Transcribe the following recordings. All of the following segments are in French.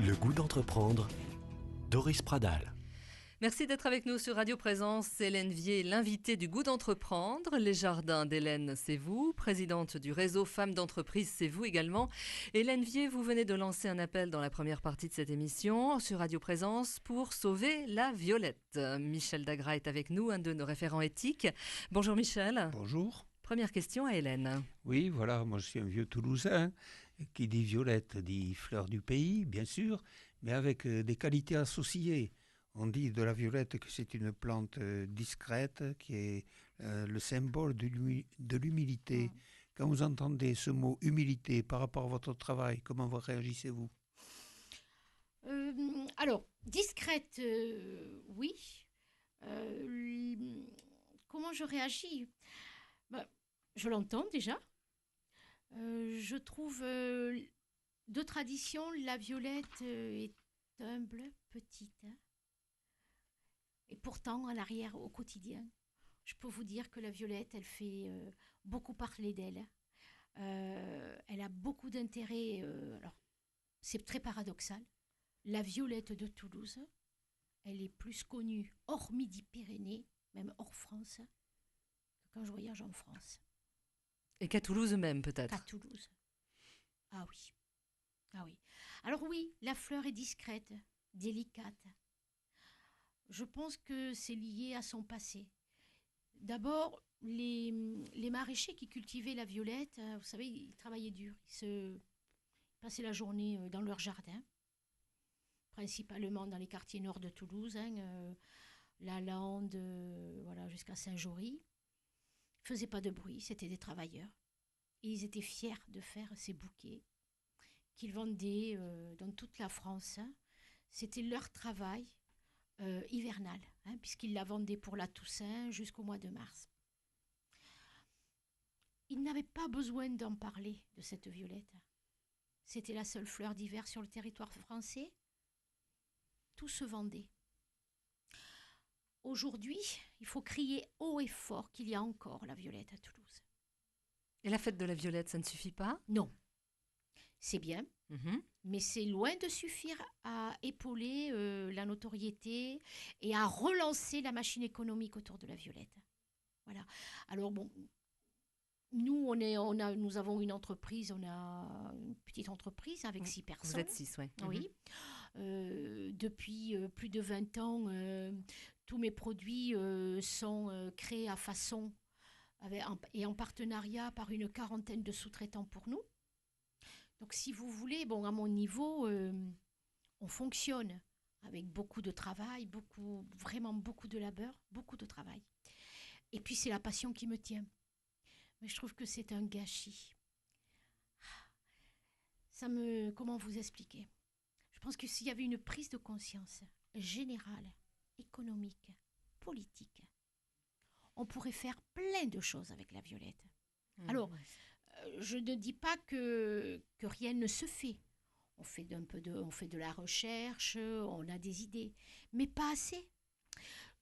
Le goût d'entreprendre, Doris Pradal. Merci d'être avec nous sur Radio Présence. Hélène Vier, l'invitée du goût d'entreprendre. Les jardins d'Hélène, c'est vous. Présidente du réseau Femmes d'entreprise, c'est vous également. Hélène Vier, vous venez de lancer un appel dans la première partie de cette émission sur Radio Présence pour sauver la violette. Michel Dagra est avec nous, un de nos référents éthiques. Bonjour Michel. Bonjour. Première question à Hélène. Oui, voilà, moi je suis un vieux Toulousain. Qui dit violette dit fleur du pays, bien sûr, mais avec des qualités associées. On dit de la violette que c'est une plante discrète, qui est le symbole de l'humilité. Quand vous entendez ce mot humilité par rapport à votre travail, comment vous réagissez-vous ? Alors, discrète, oui. Comment je réagis ? Je l'entends déjà. Je trouve de tradition, la violette est humble, petite. Et pourtant, en arrière, au quotidien, je peux vous dire que la violette, elle fait beaucoup parler d'elle. Elle a beaucoup d'intérêt. Alors, c'est très paradoxal. La violette de Toulouse, elle est plus connue hors Midi-Pyrénées, même hors France, que quand je voyage en France. Et qu'à Toulouse même, peut-être. À Toulouse. Ah oui. Ah oui. Alors oui, la fleur est discrète, délicate. Je pense que c'est lié à son passé. D'abord, les maraîchers qui cultivaient la violette, vous savez, ils travaillaient dur. Ils passaient la journée dans leur jardin, principalement dans les quartiers nord de Toulouse, la Lande, voilà, jusqu'à Saint-Jory. Ils ne faisaient pas de bruit, c'était des travailleurs. Et ils étaient fiers de faire ces bouquets qu'ils vendaient dans toute la France. C'était leur travail hivernal, puisqu'ils la vendaient pour la Toussaint jusqu'au mois de mars. Ils n'avaient pas besoin d'en parler, de cette violette. C'était la seule fleur d'hiver sur le territoire français. Tout se vendait. Aujourd'hui, il faut crier haut et fort qu'il y a encore la violette à Toulouse. Et la fête de la violette, ça ne suffit pas ? Non. C'est bien, mais c'est loin de suffire à épauler la notoriété et à relancer la machine économique autour de la violette. Voilà. Alors bon, nous, nous avons une entreprise, on a une petite entreprise avec 6 personnes. Vous êtes 6, oui. Oui. Depuis plus de 20 ans, tous mes produits sont créés à façon et en partenariat par une 40aine de sous-traitants pour nous. Donc si vous voulez, à mon niveau, on fonctionne avec beaucoup de travail, vraiment beaucoup de labeur, beaucoup de travail. Et puis c'est la passion qui me tient. Mais je trouve que c'est un gâchis. Comment vous expliquer ? Je pense que s'il y avait une prise de conscience générale, économique, politique, on pourrait faire plein de choses avec la violette. Alors, je ne dis pas que rien ne se fait. On fait de la recherche, on a des idées, mais pas assez.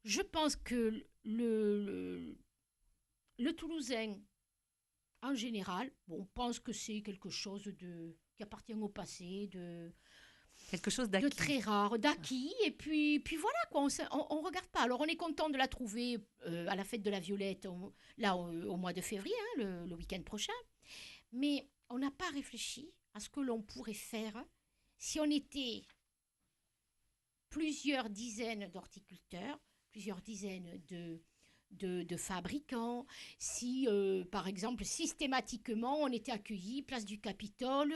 Je pense que le Toulousain, en général, pense que c'est quelque chose qui appartient au passé, quelque chose d'acquis. De très rare, d'acquis. Et puis voilà, quoi, on regarde pas. Alors, on est content de la trouver à la fête de la Violette, au mois de février, le week-end prochain. Mais on n'a pas réfléchi à ce que l'on pourrait faire si on était plusieurs dizaines d'horticulteurs, plusieurs dizaines de fabricants, si, par exemple, systématiquement, on était accueillis place du Capitole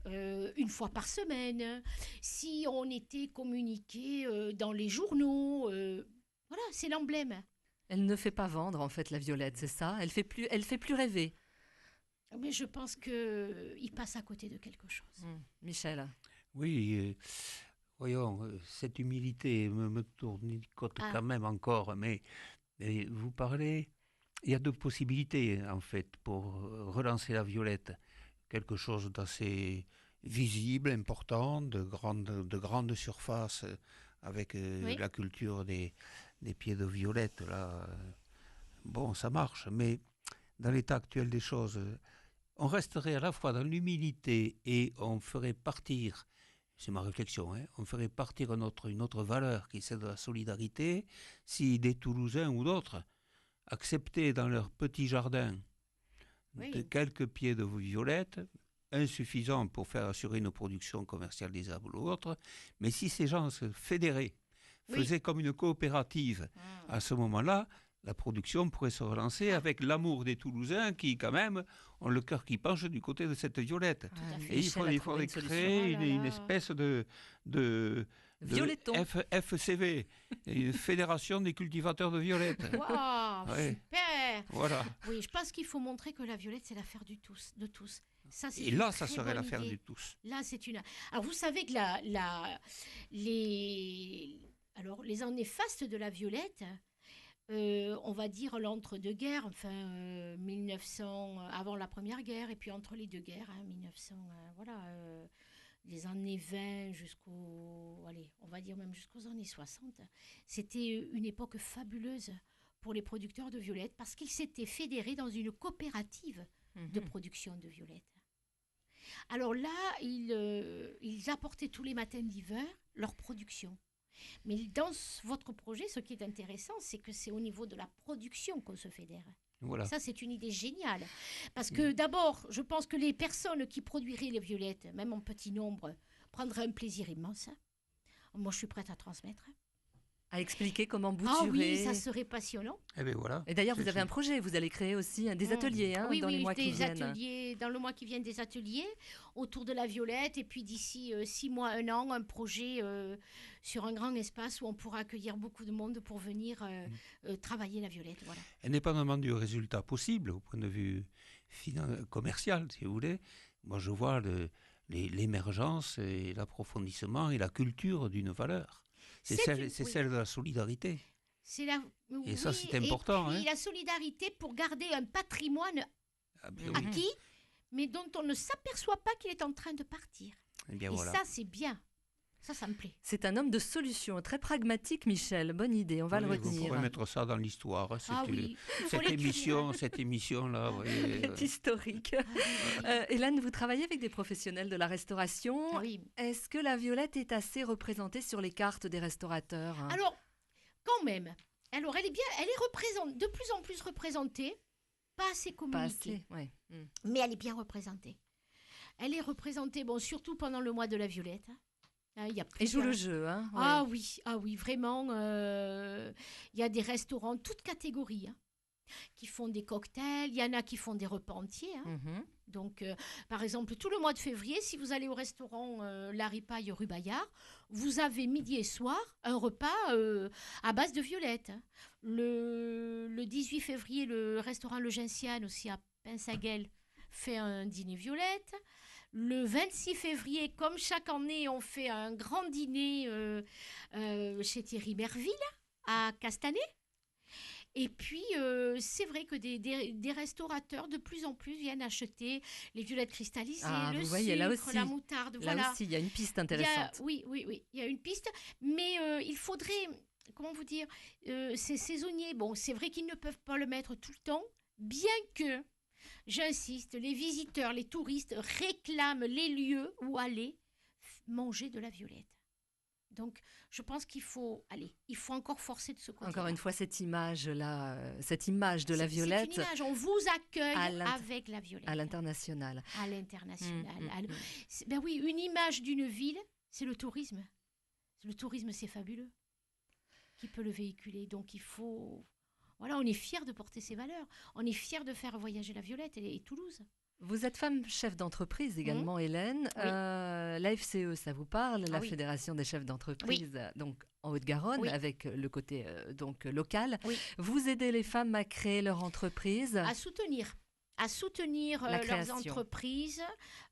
une fois par semaine, si on était communiqué dans les journaux, voilà, c'est l'emblème. Elle ne fait pas vendre, en fait, la violette, c'est ça ? Elle fait plus rêver. Mais je pense qu'il passe à côté de quelque chose. Michel ? Oui, voyons, cette humilité me tournicote quand même encore, mais vous parlez, il y a deux possibilités en fait pour relancer la violette. Quelque chose d'assez visible, important, de grande surface avec la culture des pieds de violette. Là, bon, ça marche, mais dans l'état actuel des choses, on resterait à la fois dans l'humilité et on ferait partir c'est ma réflexion, hein, on ferait partir une autre valeur qui est celle de la solidarité si des Toulousains ou d'autres acceptaient dans leur petit jardin de quelques pieds de violettes, insuffisant pour faire assurer une production commerciale désirable ou autre, mais si ces gens se fédéraient, faisaient comme une coopérative, à ce moment-là, la production pourrait se relancer avec l'amour des Toulousains qui, quand même, ont le cœur qui penche du côté de cette violette. Et il faudrait créer une espèce de Violetton. FCV, une fédération des cultivateurs de violettes. Waouh, super. Voilà. Oui, je pense qu'il faut montrer que la violette, c'est l'affaire de tous. Ça, et là, ça serait l'affaire de tous. Là, c'est une... Alors, vous savez que les années fastes de la violette... on va dire l'entre-deux-guerres, enfin 1900, avant la Première Guerre, et puis entre les deux guerres, 1900, les années 20 on va dire même jusqu'aux années 60. C'était une époque fabuleuse pour les producteurs de violettes parce qu'ils s'étaient fédérés dans une coopérative de production de violettes. Alors là, ils apportaient tous les matins d'hiver leur production. Mais dans votre projet, ce qui est intéressant, c'est que c'est au niveau de la production qu'on se fédère. Voilà. Ça, c'est une idée géniale. Parce que d'abord, je pense que les personnes qui produiraient les violettes, même en petit nombre, prendraient un plaisir immense. Moi, je suis prête à transmettre. À expliquer comment bouturer. Ah oui, ça serait passionnant. Et bien voilà. Et d'ailleurs, vous avez un projet, vous allez créer aussi des ateliers dans les mois qui viennent. Dans le mois qui vient, des ateliers autour de la violette. Et puis d'ici 6 mois, 1 an, un projet sur un grand espace où on pourra accueillir beaucoup de monde pour venir travailler la violette. Voilà. Indépendamment du résultat possible, au point de vue commercial, si vous voulez, moi je vois l'émergence et l'approfondissement et la culture d'une valeur. C'est celle de la solidarité. Et ça, c'est important. Et puis la solidarité pour garder un patrimoine acquis, mais dont on ne s'aperçoit pas qu'il est en train de partir. Et ça, c'est bien. Ça me plaît. C'est un homme de solution, très pragmatique, Michel. Bonne idée, on va le retenir. Vous pourrez mettre ça dans l'histoire. Cette émission-là. C'est historique. Hélène, vous travaillez avec des professionnels de la restauration. Oui. Est-ce que la violette est assez représentée sur les cartes des restaurateurs ? Alors, quand même. Alors, elle est de plus en plus représentée. Pas assez communiquée. Mais elle est bien représentée. Elle est représentée, surtout pendant le mois de la violette. Et joue le jeu. Ah oui, vraiment. Il y a des restaurants, toutes catégories, qui font des cocktails. Il y en a qui font des repas entiers. Donc, par exemple, tout le mois de février, si vous allez au restaurant La Ripaille rue Bayard, vous avez midi et soir un repas à base de violettes. Le 18 février, le restaurant Le Gentiane, aussi à Pinsaguel, fait un dîner violette. Le 26 février, comme chaque année, on fait un grand dîner chez Thierry Merville, à Castanet. Et puis, c'est vrai que des restaurateurs, de plus en plus, viennent acheter les violettes cristallisées, le sucre, la moutarde. Là aussi, il y a une piste intéressante. Oui, il y a une piste. Mais il faudrait, comment vous dire, ces saisonniers, c'est vrai qu'ils ne peuvent pas le mettre tout le temps, bien que... J'insiste, les visiteurs, les touristes réclament les lieux où aller manger de la violette. Donc, je pense qu'il faut encore forcer de ce côté. Encore une fois, cette image-là, cette image de la violette. C'est une image, on vous accueille avec la violette. À l'international. À l'international. Ben oui, une image d'une ville, c'est le tourisme. Le tourisme, c'est fabuleux. Qui peut le véhiculer? Donc, il faut... Voilà, on est fiers de porter ces valeurs. On est fiers de faire voyager la violette et Toulouse. Vous êtes femme chef d'entreprise également, Hélène. Oui. La FCE, ça vous parle, la oui. Fédération des chefs d'entreprise, donc en Haute-Garonne, avec le côté donc local. Oui. Vous aidez les femmes à créer leur entreprise. À soutenir leurs entreprises,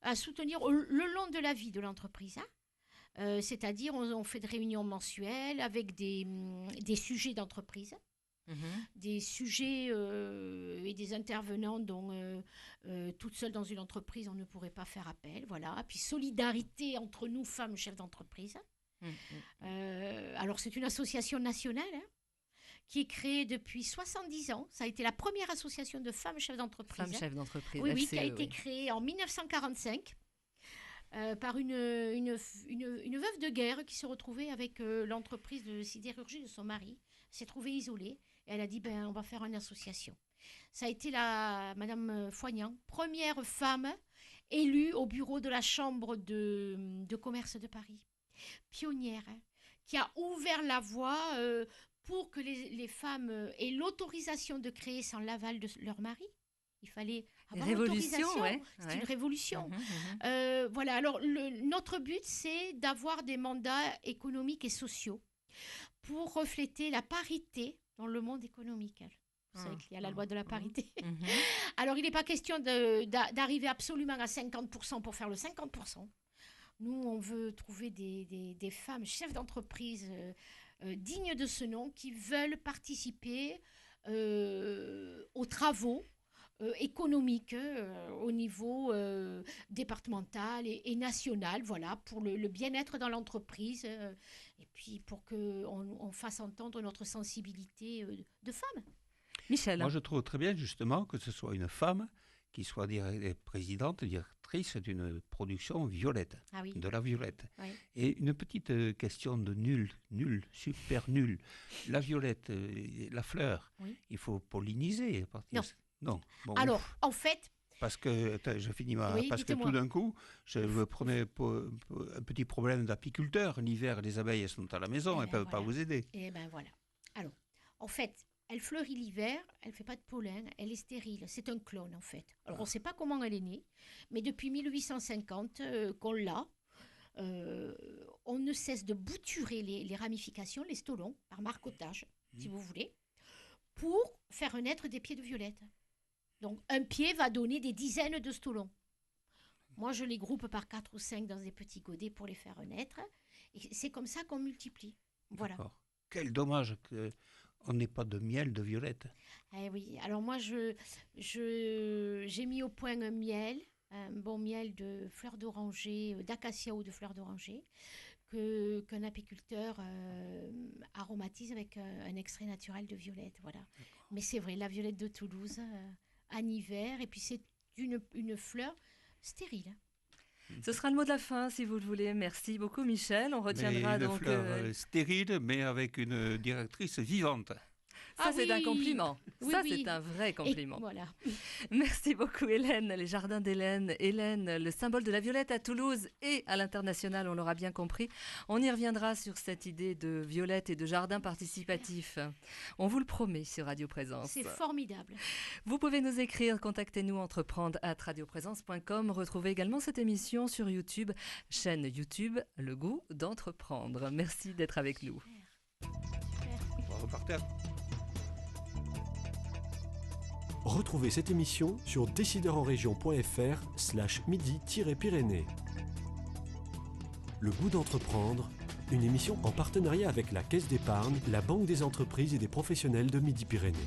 à soutenir le long de la vie de l'entreprise. C'est-à-dire, on fait des réunions mensuelles avec des sujets d'entreprise. Des sujets et des intervenants dont toute seule dans une entreprise on ne pourrait pas faire appel, voilà. Puis solidarité entre nous femmes chefs d'entreprise. Alors c'est une association nationale qui est créée depuis 70 ans. Ça a été la première association de femmes chefs d'entreprise. Femmes chefs d'entreprise. Oui, FCE, qui a été créée en 1945. par une veuve de guerre qui se retrouvait avec l'entreprise de sidérurgie de son mari. Elle s'est trouvée isolée et elle a dit on va faire une association. Ça a été Madame Foignant, première femme élue au bureau de la Chambre de commerce de Paris. Pionnière, qui a ouvert la voie pour que les femmes aient l'autorisation de créer sans l'aval de leur mari. Il fallait avoir l'autorisation. C'est une révolution. Voilà. Alors, notre but, c'est d'avoir des mandats économiques et sociaux pour refléter la parité dans le monde économique. Vous savez qu'il y a la loi de la parité. Alors, il n'est pas question d'arriver absolument à 50% pour faire le 50%. Nous, on veut trouver des femmes chefs d'entreprise dignes de ce nom qui veulent participer aux travaux économiques au niveau départemental et national, voilà, pour le bien-être dans l'entreprise et puis pour qu'on fasse entendre notre sensibilité de femme. Michel. Moi, je trouve très bien, justement, que ce soit une femme qui soit présidente, directrice d'une production violette, de la violette. Oui. Et une petite question de nul, super nul. La violette, la fleur, il faut polliniser. Non. Bon, alors, en fait... Parce que, je finis parce que tout d'un coup, je me prenais un petit problème d'apiculteur. L'hiver, les abeilles sont à la maison, elles ne peuvent pas vous aider. Et bien voilà. Alors, en fait... Elle fleurit l'hiver, elle ne fait pas de pollen, elle est stérile. C'est un clone, en fait. Alors, on ne sait pas comment elle est née, mais depuis 1850 qu'on l'a, on ne cesse de bouturer les ramifications, les stolons, par marcottage, si vous voulez, pour faire naître des pieds de violette. Donc, un pied va donner des dizaines de stolons. Moi, je les groupe par 4 ou 5 dans des petits godets pour les faire naître. Et c'est comme ça qu'on multiplie. Voilà. D'accord. Quel dommage qu'on n'ait pas de miel de violette. Eh oui, alors moi, j'ai mis au point un bon miel de fleurs d'oranger, d'acacia ou de fleurs d'oranger, qu'un apiculteur aromatise avec un extrait naturel de violette. Voilà. Mais c'est vrai, la violette de Toulouse, en hiver, et puis c'est une fleur stérile. Ce sera le mot de la fin, si vous le voulez. Merci beaucoup, Michel. On retiendra une fleur stérile, mais avec une directrice vivante. Ça, c'est un compliment. C'est un vrai compliment. Et voilà. Merci beaucoup, Hélène. Les jardins d'Hélène. Hélène, le symbole de la violette à Toulouse et à l'international, on l'aura bien compris. On y reviendra sur cette idée de violette et de jardin participatif. On vous le promet sur Radio Présence. C'est formidable. Vous pouvez nous écrire, contactez-nous entreprendre@radioprésence.com. Retrouvez également cette émission sur YouTube, chaîne YouTube Le Goût d'entreprendre. Merci d'être avec nous. On va repartir. Retrouvez cette émission sur décideurenrégion.fr/midi-pyrénées. Le goût d'entreprendre, une émission en partenariat avec la Caisse d'épargne, la Banque des entreprises et des professionnels de Midi-Pyrénées.